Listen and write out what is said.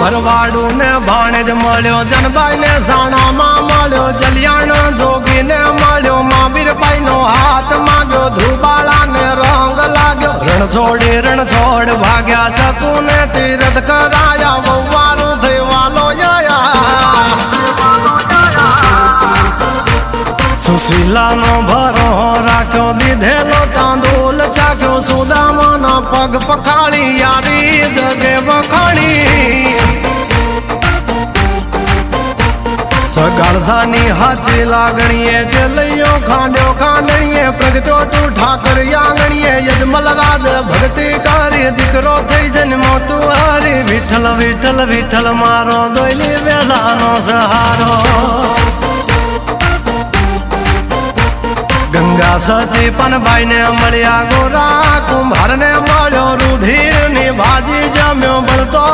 ભરવાડું ને ભાણેજ મળ્યો, જનબાઈ ને સાણામાં મળ્યો, જલિયાણ જોગી ને મળ્યો, મહાવીરભાઈ નો હાથ માગ્યો, ધ્રુબાળા ને રંગ લાગ્યો, રણ છોડ ભાગ્યા, શકું ને તીરથ કરાયા, વવારું થઈ વાલો સુશીલાનો ભરો રાખ્યો, દીધેલો તાંદૂલ ચાખ્યો, સુદામાના પગ પખાળી, યારી જગે વખાણી, સગાળસાની હાચી લાગણીએ, ચેલૈયો ખાંડ્યો ખાંડણીએ, પ્રગટ્યો તું ઠાકર આંગણીએ, યજમલ રાજ ભક્તિ કરી, દીકરો થઈ જન્મો તું હરી, વિઠ્ઠલ વિઠ્ઠલ વિઠ્ઠલ મારો દોયલી વેલાનો સહારો, ગંગા સતી પણ બાઈ ને મળ્યા, ગોરા કુંભાર ને મળ્યો, રુધિર ની ભાજી જમ્યો બળતો